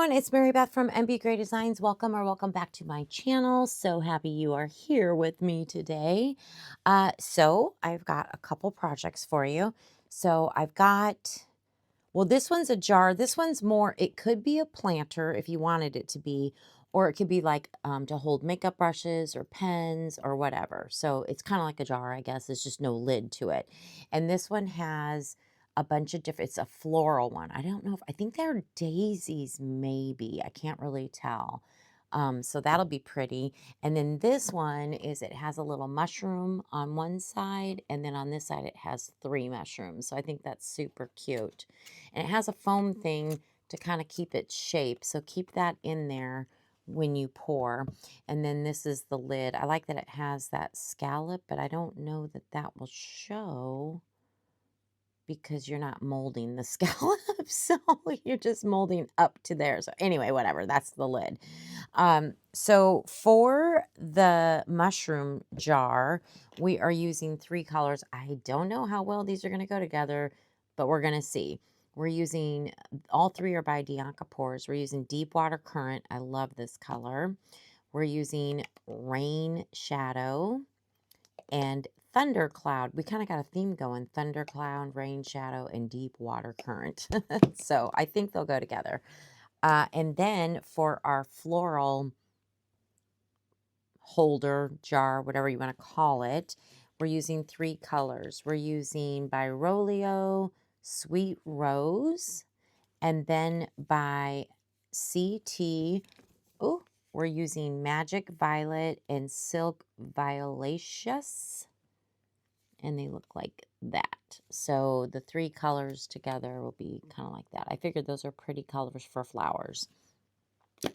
everyone, it's Mary Beth from MBGray Designs. Welcome or welcome back to my channel. So happy you are here with me today. So I've got a couple projects for you. So I've got, well, this one's a jar. This one's more, it could be a planter if you wanted it to be, or it could be like to hold makeup brushes or pens or whatever. So it's kind of like a jar, I guess. There's just no lid to it. And this one has a bunch of different, it's a floral one. I don't know if, I think they're daisies maybe. I can't really tell. So that'll be pretty. And then this one is, it has a little mushroom on one side, and then on this side it has 3 mushrooms. So I think that's super cute. And it has a foam thing to kind of keep its shape. So keep that in there when you pour. And then this is the lid. I like that it has that scallop, but I don't know that that will show because you're not molding the scallop. So you're just molding up to there. So anyway, whatever, that's the lid. So for the mushroom jar, we are using 3 colors. I don't know how well these are going to go together, but we're going to see. We're using, all 3 are by Dianka Pours. We're using Deep Water Current. I love this color. We're using Rain Shadow and Thundercloud. We kind of got a theme going. Thundercloud, Rain Shadow, and Deep Water Current. So I think they'll go together. And then for our floral holder, jar, whatever you want to call it, we're using 3 colors. We're using by Rolio, Sweet Rose, and then by CT, oh, we're using Magic Violet and Silk Violaceous, and they look like that. So the 3 colors together will be kind of like that. I figured those are pretty colors for flowers.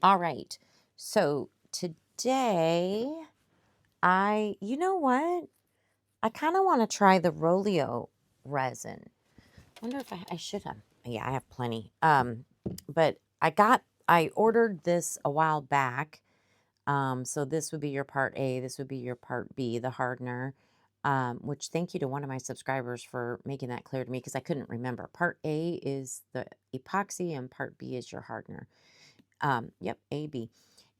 All right, so today, you know what? I kind of want to try the Rolio resin. I wonder if I should have. Yeah, I have plenty. But I ordered this a while back. So this would be your part A. This would be your part B, the hardener. Which thank you to one of my subscribers for making that clear to me because I couldn't remember. Part A is the epoxy and part B is your hardener. Yep, A, B.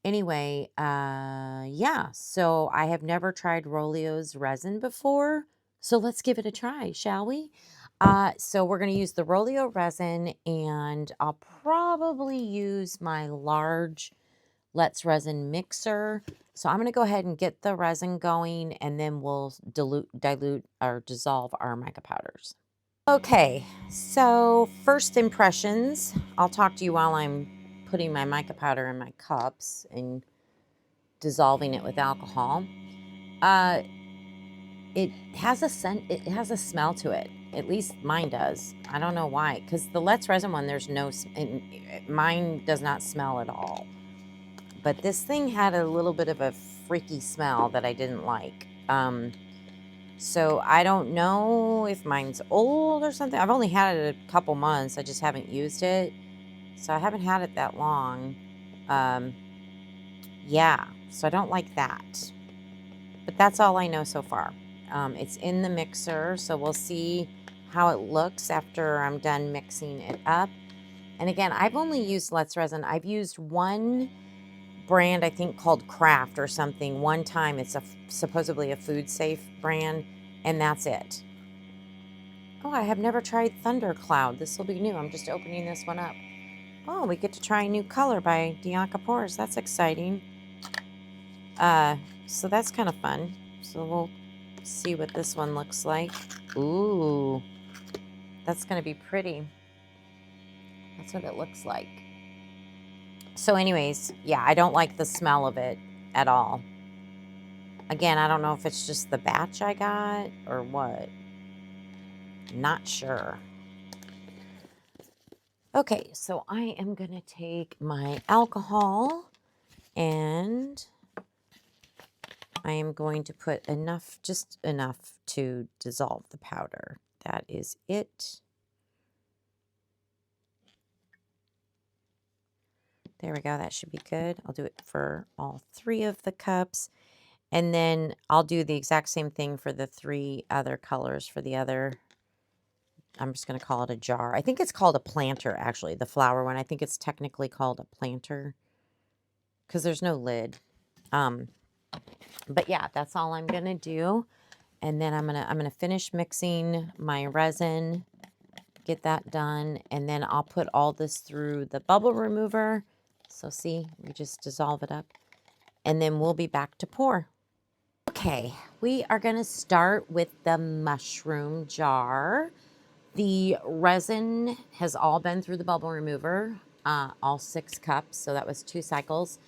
Anyway, yeah, so I have never tried Rolio's resin before, so let's give it a try, shall we? So we're going to use the Rolio resin, and I'll probably use my large Let's Resin mixer. So I'm going to go ahead and get the resin going, and then we'll dilute or dissolve our mica powders. Okay, so first impressions. I'll talk to you while I'm putting my mica powder in my cups and dissolving it with alcohol. It has a scent, it has a smell to it. At least mine does. I don't know why, because the Let's Resin one, there's no, mine does not smell at all. But this thing had a little bit of a freaky smell that I didn't like. So I don't know if mine's old or something. I've only had it a couple months. I just haven't used it. So I haven't had it that long. Yeah, so I don't like that. But that's all I know so far. It's in the mixer, so we'll see how it looks after I'm done mixing it up. And again, I've only used Let's Resin. I've used one brand, I think called Craft or something, one time. It's supposedly a food safe brand, and that's it. Oh, I have never tried Thundercloud. This will be new. I'm just opening this one up. Oh, we get to try a new color by Dianka Pours. That's exciting. So that's kind of fun. So we'll see what this one looks like. Ooh, that's going to be pretty. That's what it looks like. So anyways, yeah, I don't like the smell of it at all. Again, I don't know if it's just the batch I got or what. Not sure. Okay, so I am going to take my alcohol and I am going to put enough, just enough to dissolve the powder. That is it. There we go. That should be good. I'll do it for all 3 of the cups. And then I'll do the exact same thing for the 3 other colors for the other I'm just going to call it a jar. I think it's called a planter, actually, the flower one. I think it's technically called a planter because there's no lid. But yeah, that's all I'm going to do. And then I'm going to finish mixing my resin, get that done, and then I'll put all this through the bubble remover. So see, we just dissolve it up, and then we'll be back to pour. Okay, we are going to start with the mushroom jar. The resin has all been through the bubble remover, all 6 cups. So that was 2 cycles,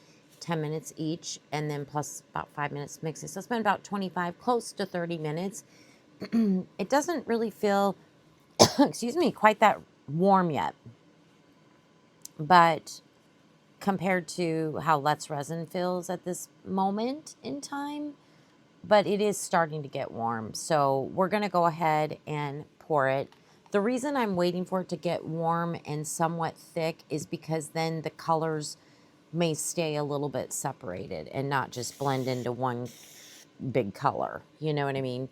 10 minutes each, and then plus about 5 minutes mixing. So it's been about 25, close to 30 minutes. It doesn't really feel, excuse me, quite that warm yet. But compared to how Let's Resin feels at this moment in time, but it is starting to get warm. So we're going to go ahead and pour it. The reason I'm waiting for it to get warm and somewhat thick is because then the colors may stay a little bit separated and not just blend into one big color. You know what I mean?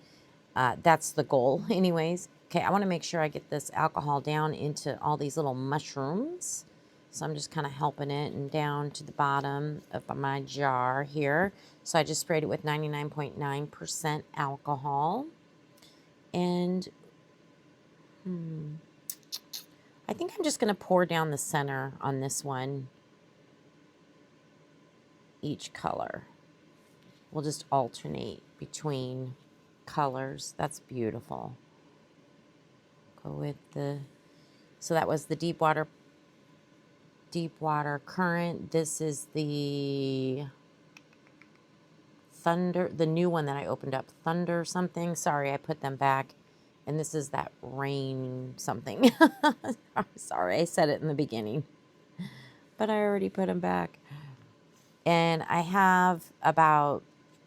That's the goal anyways. Okay, I want to make sure I get this alcohol down into all these little mushrooms. So I'm just kind of helping it and down to the bottom of my jar here. So I just sprayed it with 99.9% alcohol. And I think I'm just going to pour down the center on this one, each color. We'll just alternate between colors. That's beautiful. Go with the, so that was the deep water current. This is the thunder, the new one that I opened up, thunder something. Sorry, I put them back. And this is that rain something. I'm sorry, I said it in the beginning, but I already put them back. And I have about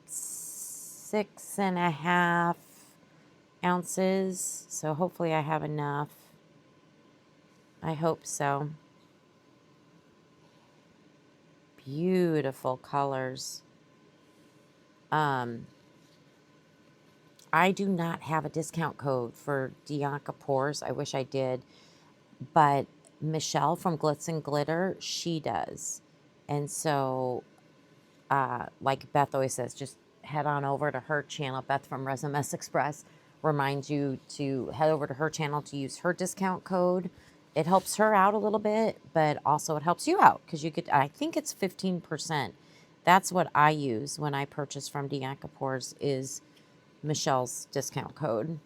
6.5 ounces. So hopefully I have enough. I hope so. Beautiful colors. I do not have a discount code for Dianka Pours. I wish I did. But Michelle from Glitz and Glitter, she does. And so, like Beth always says, just head on over to her channel. Beth from Resin Mess Express reminds you to head over to her channel to use her discount code. It helps her out a little bit, but also it helps you out because you get, I think it's 15%. That's what I use when I purchase from Dianka Pours is Michelle's discount code.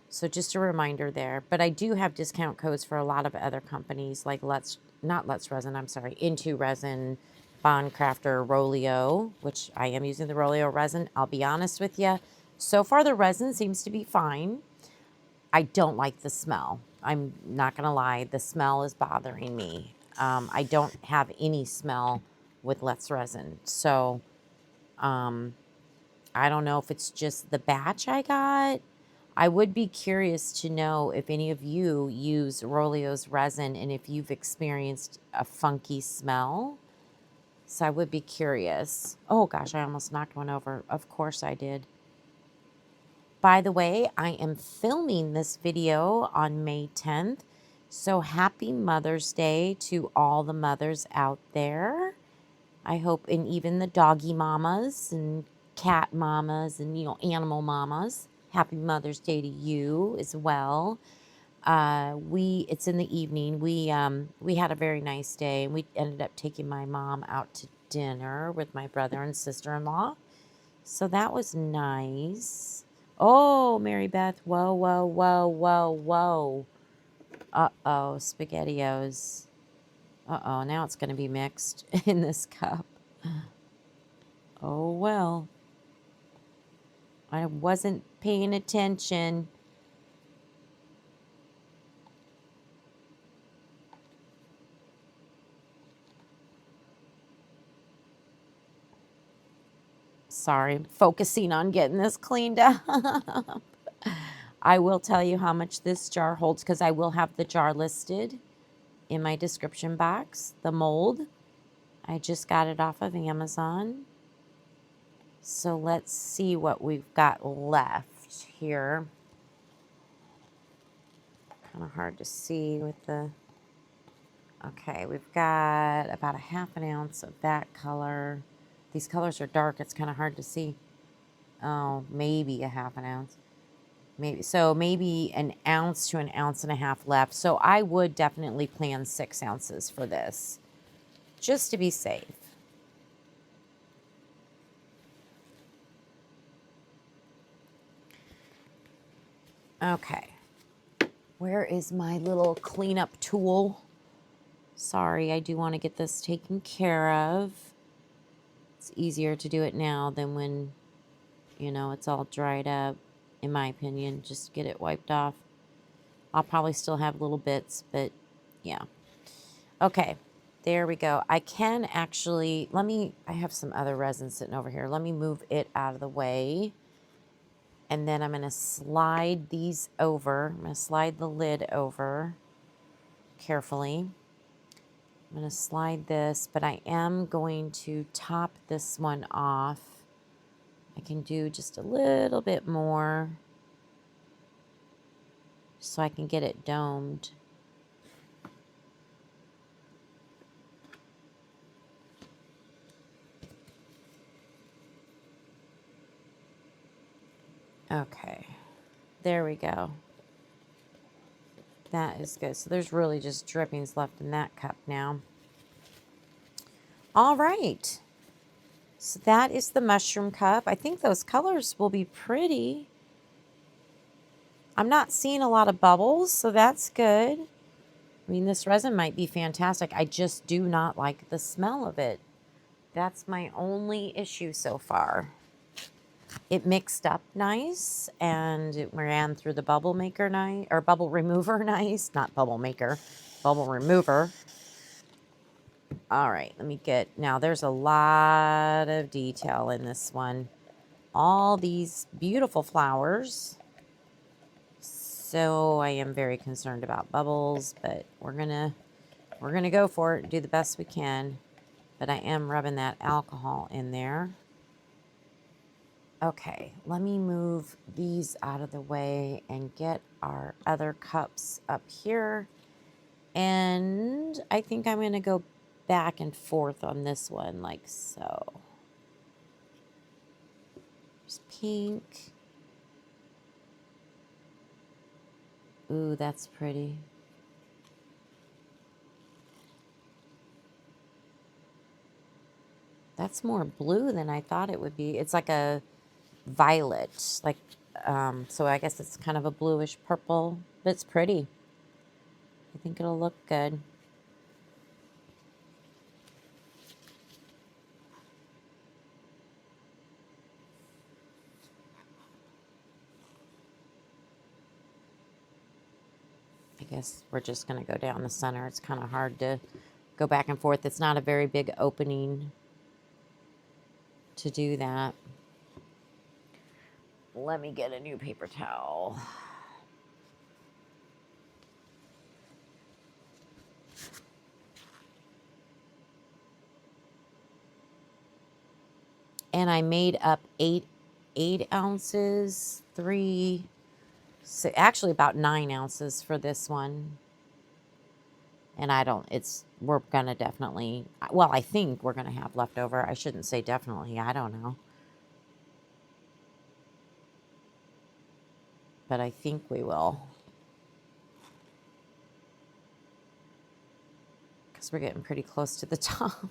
So just a reminder there. But I do have discount codes for a lot of other companies like Into Resin, Bond Crafter, Rolio, which I am using the Rolio resin. I'll be honest with you. So far the resin seems to be fine. I don't like the smell. I'm not going to lie. The smell is bothering me. I don't have any smell with Let's Resin. So I don't know if it's just the batch I got. I would be curious to know if any of you use Rolio's resin and if you've experienced a funky smell. So I would be curious. Oh gosh, I almost knocked one over. Of course I did. By the way, I am filming this video on May 10th. So happy Mother's Day to all the mothers out there. I hope, and even the doggy mamas and cat mamas and, you know, animal mamas. Happy Mother's Day to you as well. It's in the evening. We had a very nice day, and we ended up taking my mom out to dinner with my brother and sister-in-law. So that was nice. Oh, Mary Beth. Whoa, whoa, whoa, whoa, whoa. Uh-oh, SpaghettiOs. Uh-oh, now it's going to be mixed in this cup. Oh, well. I wasn't paying attention. Sorry, I'm focusing on getting this cleaned up. I will tell you how much this jar holds because I will have the jar listed in my description box. The mold. I just got it off of Amazon. So let's see what we've got left here. kind of hard to see with the, okay, we've got about a ½ ounce of that color. These colors are dark, it's kind of hard to see. Oh, maybe a ½ ounce. Maybe, so maybe an ounce to an ounce and a half left. So I would definitely plan 6 ounces for this, just to be safe. Okay. Where is my little cleanup tool? Sorry, I do want to get this taken care of. It's easier to do it now than when, you know, it's all dried up, in my opinion. Just get it wiped off. I'll probably still have little bits, but yeah. Okay, there we go. I can actually, I have some other resin sitting over here. Let me move it out of the way. And then I'm going to slide these over. I'm going to slide the lid over carefully. I'm going to slide this, but I am going to top this one off. I can do just a little bit more so I can get it domed. Okay, there we go. That is good. So there's really just drippings left in that cup now. All right. So that is the mushroom cup. I think those colors will be pretty. I'm not seeing a lot of bubbles, so that's good. I mean, this resin might be fantastic. I just do not like the smell of it. That's my only issue so far. It mixed up nice, and it ran through the bubble maker nice, or bubble remover nice. Not bubble maker, bubble remover. All right, let me get, now there's a lot of detail in this one. All these beautiful flowers. So I am very concerned about bubbles, but we're gonna go for it and do the best we can. But I am rubbing that alcohol in there. Okay, let me move these out of the way and get our other cups up here. And I think I'm going to go back and forth on this one like so. There's pink. Ooh, that's pretty. That's more blue than I thought it would be. It's like a violet, like, so I guess it's kind of a bluish purple, but it's pretty. I think it'll look good. I guess we're just going to go down the center. It's kind of hard to go back and forth. It's not a very big opening to do that. Let me get a new paper towel. And I made up eight ounces, actually about 9 ounces for this one. And we're gonna definitely, well, I think we're gonna have leftover. I shouldn't say definitely, I don't know. But I think we will. Because we're getting pretty close to the top.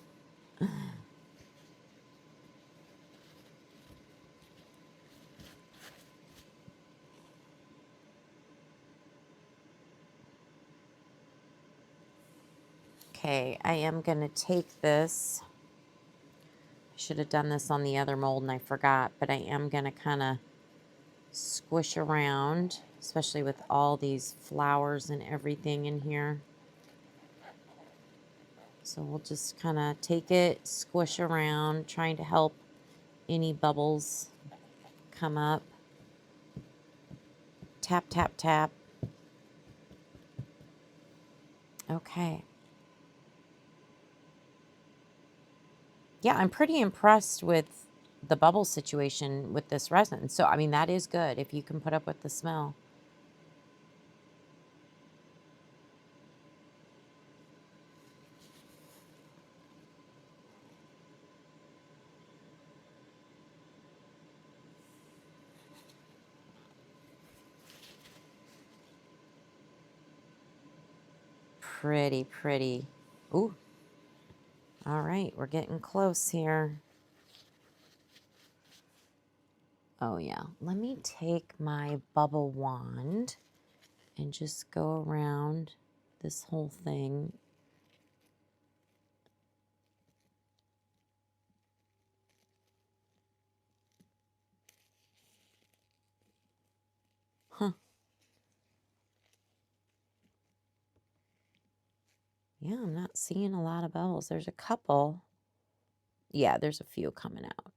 Okay, I am going to take this. I should have done this on the other mold and I forgot, but I am going to kind of squish around, especially with all these flowers and everything in here. So we'll just kind of take it, squish around, trying to help any bubbles come up. Tap, tap, tap. Okay. Yeah, I'm pretty impressed with the bubble situation with this resin. So, I mean, that is good if you can put up with the smell. pretty, pretty. Ooh. All right, we're getting close here. Oh yeah, let me take my bubble wand and just go around this whole thing. Huh. Yeah, I'm not seeing a lot of bubbles. There's a couple. Yeah, there's a few coming out.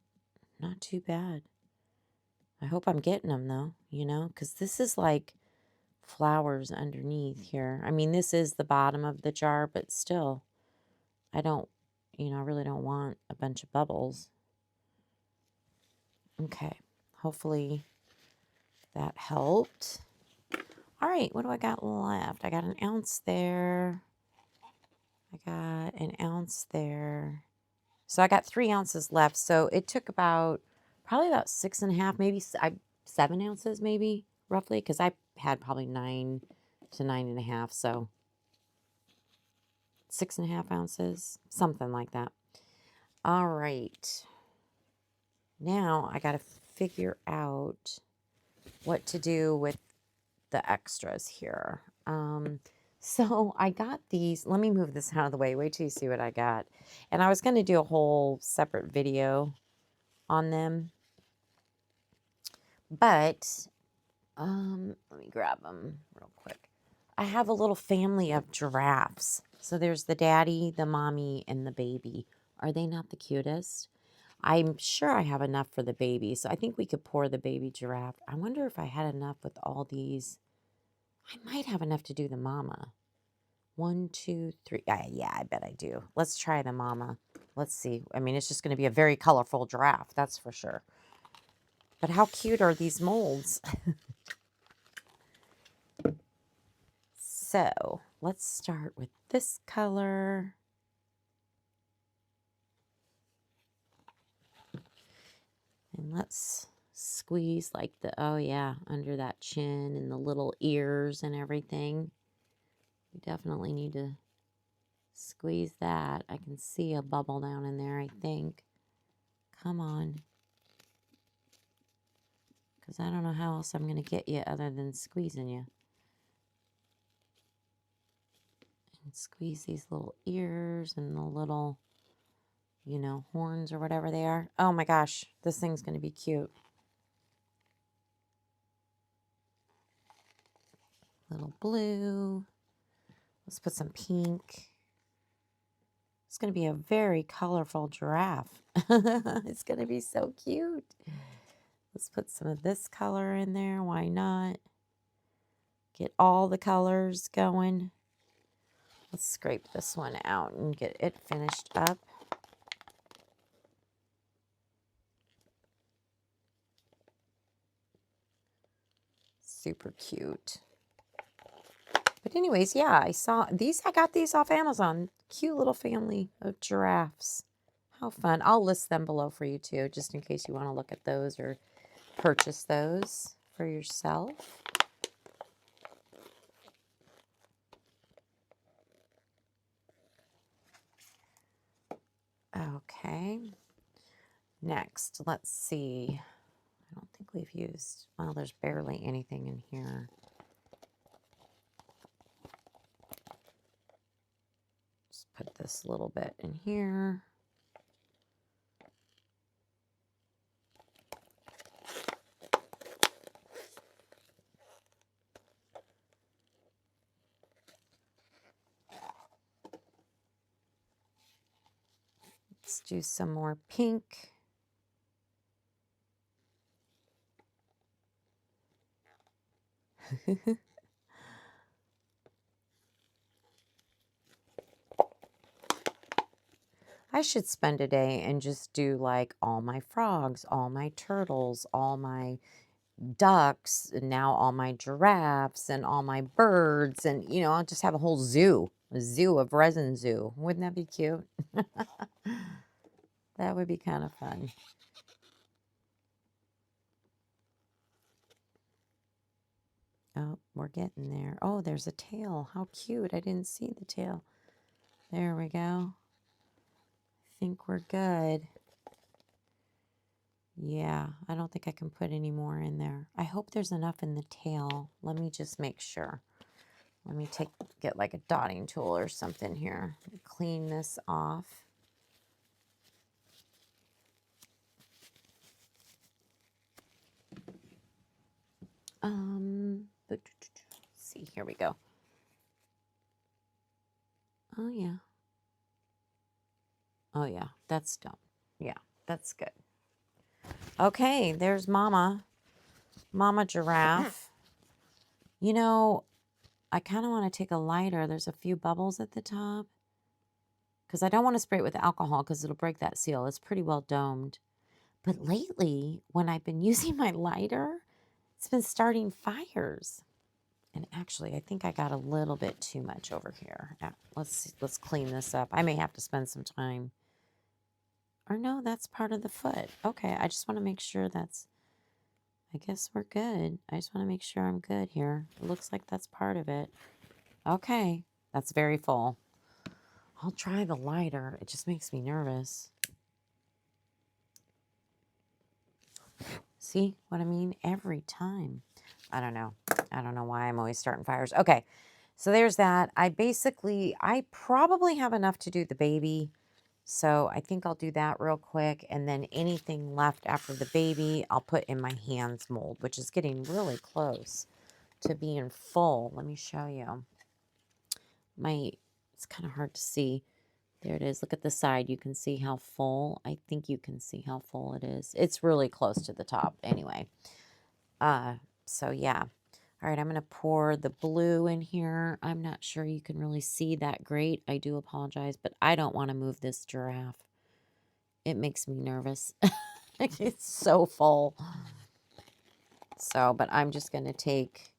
Not too bad. I hope I'm getting them though, you know, because this is like flowers underneath here. I mean, this is the bottom of the jar, but still, I don't, you know, I really don't want a bunch of bubbles. Okay, hopefully that helped. All right, what do I got left? I got an ounce there. I got an ounce there. So I got 3 ounces left. So it took probably about 6.5, maybe 7 ounces, maybe roughly, because I had probably 9 to 9.5. So 6.5 ounces, something like that. All right. Now I got to figure out what to do with the extras here. So I got these. Let me move this out of the way. Wait till you see what I got. And I was going to do a whole separate video on them. But let me grab them real quick. I have a little family of giraffes. So there's the daddy, the mommy, and the baby. Are they not the cutest? I'm sure I have enough for the baby. So I think we could pour the baby giraffe. I wonder if I had enough with all these. I might have enough to do the mama. 1, 2, 3. Yeah, I bet I do. Let's try the mama. Let's see. I mean, it's just going to be a very colorful giraffe. That's for sure. But how cute are these molds? So let's start with this color. And let's squeeze like oh yeah, under that chin and the little ears and everything. We definitely need to squeeze that. I can see a bubble down in there, I think. Come on. Because I don't know how else I'm going to get you other than squeezing you. And squeeze these little ears and the little, you know, horns or whatever they are. Oh my gosh, this thing's going to be cute. Little blue. Let's put some pink. It's going to be a very colorful giraffe. It's going to be so cute. Let's put some of this color in there. Why not? Get all the colors going. Let's scrape this one out and get it finished up. Super cute. But anyways, yeah, I saw these. I got these off Amazon. Cute little family of giraffes. How fun. I'll list them below for you too, just in case you want to look at those or purchase those for yourself. Okay. Next, let's see. I don't think we've used, well, there's barely anything in here. Just put this little bit in here. Let's do some more pink. I should spend a day and just do like all my frogs, all my turtles, all my ducks, and now all my giraffes and all my birds. And, you know, I'll just have a whole zoo, a zoo of resin zoo. Wouldn't that be cute? That would be kind of fun. Oh, we're getting there. Oh, there's a tail. How cute. I didn't see the tail. There we go. I think we're good. Yeah, I don't think I can put any more in there. I hope there's enough in the tail. Let me just make sure. Let me get like a dotting tool or something here. Clean this off. Let's see, here we go. Oh yeah. Oh yeah, that's done. Yeah, that's good. Okay, there's Mama Giraffe. You know, I kind of want to take a lighter. There's a few bubbles at the top. Because I don't want to spray it with alcohol because it'll break that seal. It's pretty well domed. But lately, when I've been using my lighter, it's been starting fires. And actually, I think I got a little bit too much over here. Let's clean this up. I may have to spend some time. Or no, that's part of the foot. Okay, I just want to make sure that's... I guess we're good. I just want to make sure I'm good here. It looks like that's part of it. Okay, that's very full. I'll try the lighter. It just makes me nervous. See what I mean? Every time. I don't know. I don't know why I'm always starting fires. Okay, so there's that. I probably have enough to do the baby. So I think I'll do that real quick. And then anything left after the baby, I'll put in my hands mold, which is getting really close to being full. Let me show you. It's kind of hard to see. There it is. Look at the side. You can see how full. I think you can see how full it is. It's really close to the top anyway. So yeah. All right, I'm going to pour the blue in here. I'm not sure you can really see that great. I do apologize, but I don't want to move this giraffe. It makes me nervous. It's so full. So, but I'm just going to take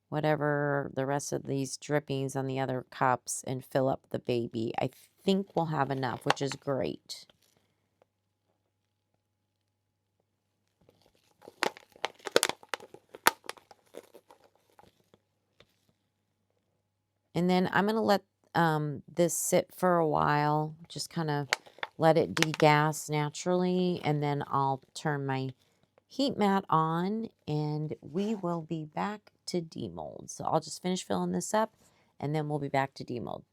whatever the rest of these drippings on the other cups and fill up the baby. I think we'll have enough, which is great. And then I'm going to let this sit for a while, just kind of let it degas naturally, and then I'll turn my heat mat on, and we will be back to demold. So I'll just finish filling this up, and then we'll be back to demold.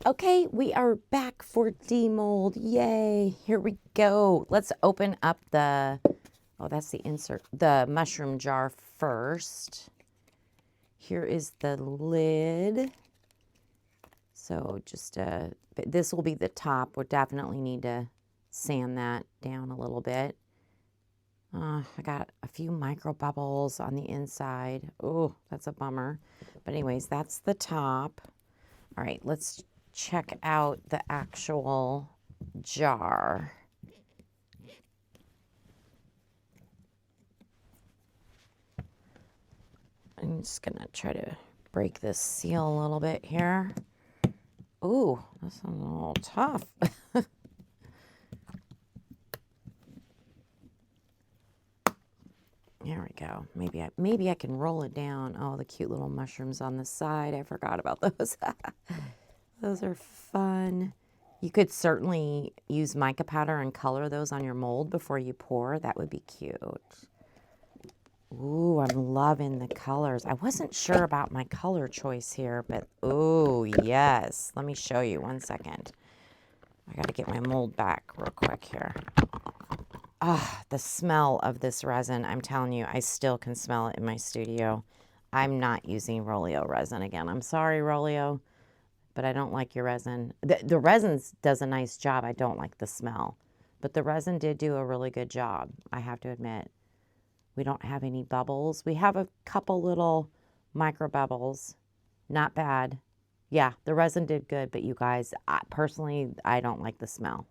Okay, we are back for demold. Yay! Here we go. Let's open up the, oh, that's the insert, the mushroom jar first. Here is the lid. So just, this will be the top. We'll definitely need to sand that down a little bit. I got a few micro bubbles on the inside. Oh, that's a bummer. But anyways, that's the top. All right, let's check out the actual jar. I'm just gonna try to break this seal a little bit here. Ooh, that sounds a little tough. There we go. Maybe I can roll it down. Oh, the cute little mushrooms on the side. I forgot about those. Those are fun. You could certainly use mica powder and color those on your mold before you pour. That would be cute. Ooh, I'm loving the colors. I wasn't sure about my color choice here, but ooh, yes. Let me show you 1 second. I got to get my mold back real quick here. Ah, the smell of this resin, I'm telling you, I still can smell it in my studio. I'm not using Rolio resin again. I'm sorry, Rolio, but I don't like your resin. The resin does a nice job. I don't like the smell. But the resin did do a really good job, I have to admit. We don't have any bubbles. We have a couple little micro bubbles. Not bad. Yeah, the resin did good, but you guys, personally, I don't like the smell.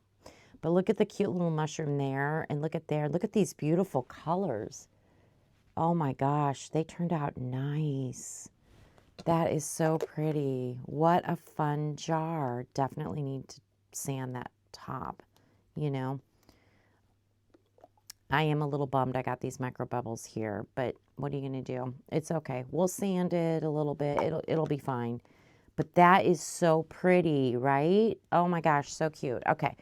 But look at the cute little mushroom there, and look at there. Look at these beautiful colors. Oh my gosh, they turned out nice. That is so pretty. What a fun jar. Definitely need to sand that top, you know. I am a little bummed I got these micro bubbles here, but What are you going to do? It's okay. We'll sand it a little bit. It'll be fine. But that is so pretty, right? Oh my gosh, so cute. Okay.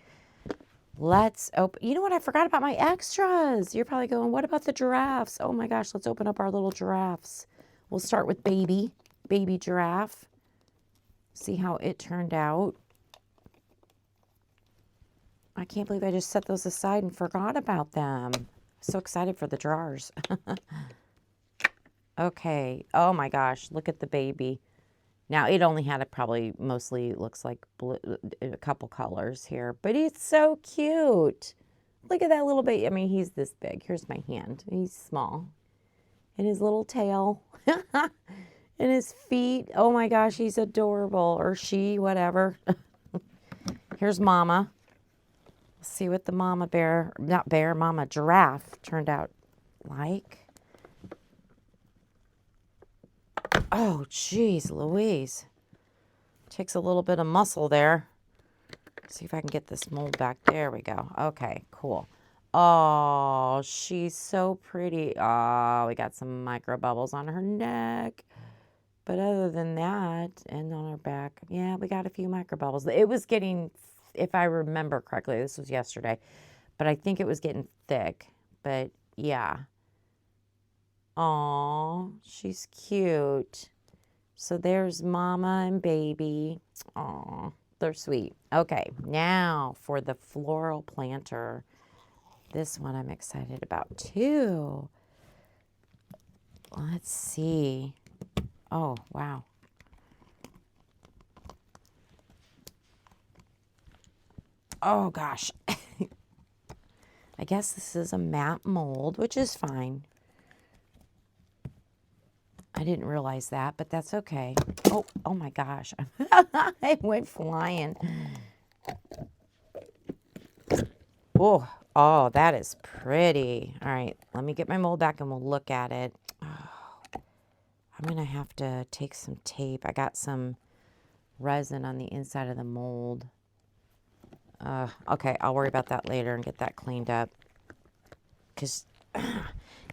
Let's open. You know what? I forgot about my extras. You're probably going, what about the giraffes? Oh my gosh, let's open up our little giraffes. We'll start with baby giraffe. See how it turned out. I can't believe I just set those aside and forgot about them. So excited for the jars. Okay. Oh my gosh, look at the baby. Now, it only had probably mostly looks like blue, a couple colors here, but he's so cute. Look at that little baby. I mean, he's this big. Here's my hand. He's small. And his little tail. And his feet. Oh my gosh, he's adorable. Or she, whatever. Here's Mama. Let's see what the mama bear, not bear, mama giraffe turned out like. Oh, geez, Louise. Takes a little bit of muscle there. See if I can get this mold back. There we go. Okay, cool. Oh, she's so pretty. Oh, we got some micro bubbles on her neck. But other than that, and on her back, yeah, we got a few micro bubbles. It was getting, if I remember correctly, this was yesterday, but I think it was getting thick. But yeah. Oh, she's cute. So there's Mama and baby. Oh, they're sweet. Okay, now for the floral planter. This one I'm excited about too. Let's see. Oh, wow. Oh, gosh. I guess this is a matte mold, which is fine. I didn't realize that, but that's okay. Oh my gosh. I went flying. Oh, that is pretty. All right, let me get my mold back and we'll look at it. Oh, I'm going to have to take some tape. I got some resin on the inside of the mold. Okay, I'll worry about that later and get that cleaned up. Because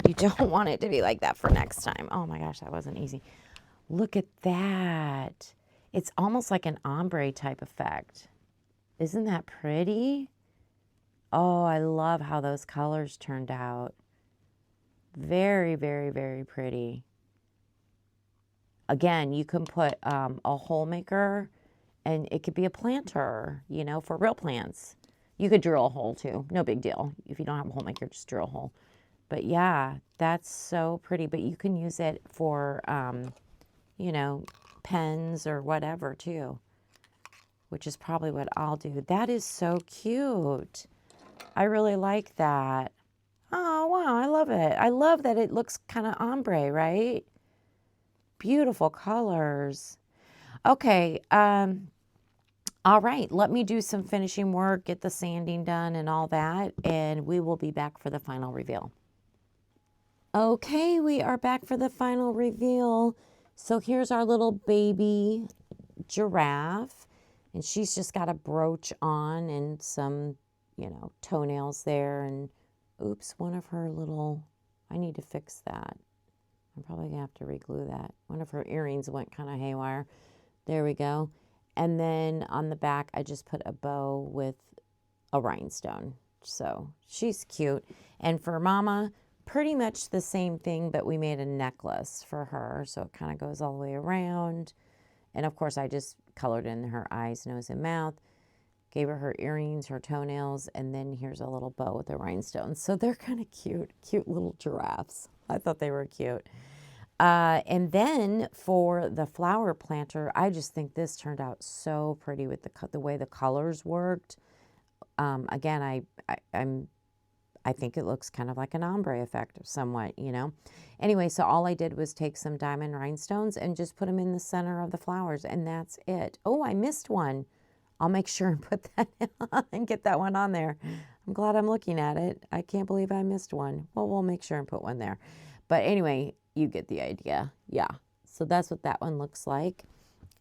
you don't want it to be like that for next time. Oh my gosh, that wasn't easy. Look at that. It's almost like an ombre type effect. Isn't that pretty? Oh, I love how those colors turned out. Very, very, very pretty. Again, you can put a hole maker, and it could be a planter, you know, for real plants. You could drill a hole too. No big deal. If you don't have a hole maker, just drill a hole. But yeah, that's so pretty. But you can use it for, you know, pens or whatever too, which is probably what I'll do. That is so cute. I really like that. Oh, wow, I love it. I love that it looks kind of ombre, right? Beautiful colors. Okay, all right, let me do some finishing work, get the sanding done and all that, and we will be back for the final reveal. Okay, we are back for the final reveal. So here's our little baby giraffe, and she's just got a brooch on and some, you know, toenails there, and oops, one of her little, I need to fix that. I'm probably gonna have to re-glue that. One of her earrings went kind of haywire. There we go. And then on the back, I just put a bow with a rhinestone. So she's cute. And for Mama, pretty much the same thing, but we made a necklace for her. So it kind of goes all the way around. And of course, I just colored in her eyes, nose, and mouth. Gave her earrings, her toenails, and then here's a little bow with a rhinestone. So they're kind of cute, cute little giraffes. I thought they were cute. And then for the flower planter, I just think this turned out so pretty with the way the colors worked. Again, I think it looks kind of like an ombre effect somewhat, you know. Anyway, so all I did was take some diamond rhinestones and just put them in the center of the flowers, and that's it. Oh, I missed one. I'll make sure and put that on and get that one on there. I'm glad I'm looking at it. I can't believe I missed one. Well, we'll make sure and put one there. But anyway, you get the idea. Yeah. So that's what that one looks like.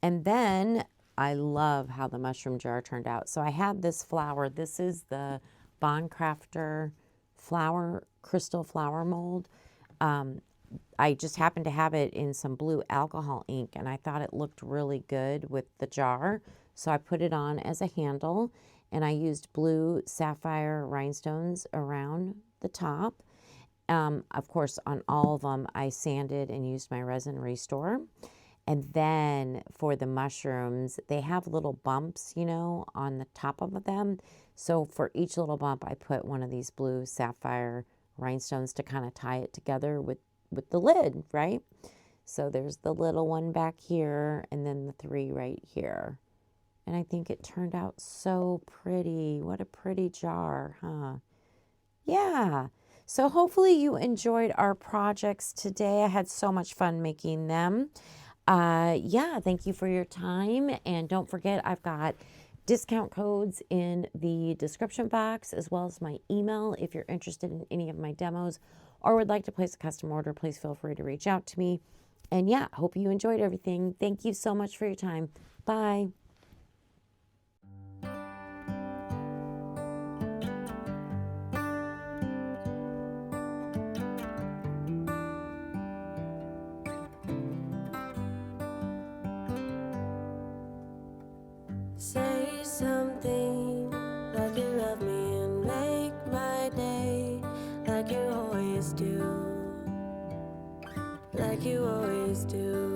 And then I love how the mushroom jar turned out. So I had this flower. This is the Bond Crafter flower, crystal flower mold. I just happened to have it in some blue alcohol ink, and I thought it looked really good with the jar. So I put it on as a handle, and I used blue sapphire rhinestones around the top. Of course, on all of them, I sanded and used my Resin Restore. And then for the mushrooms, they have little bumps, you know, on the top of them. So for each little bump, I put one of these blue sapphire rhinestones to kind of tie it together with the lid, right? So there's the little one back here and then the 3 right here. And I think it turned out so pretty. What a pretty jar, huh? Yeah. So hopefully you enjoyed our projects today. I had so much fun making them. Yeah, thank you for your time. And don't forget, I've got discount codes in the description box, as well as my email. If you're interested in any of my demos or would like to place a custom order, please feel free to reach out to me. And yeah, hope you enjoyed everything. Thank you so much for your time. Bye. Say something like you love me and make my day, like you always do, like you always do.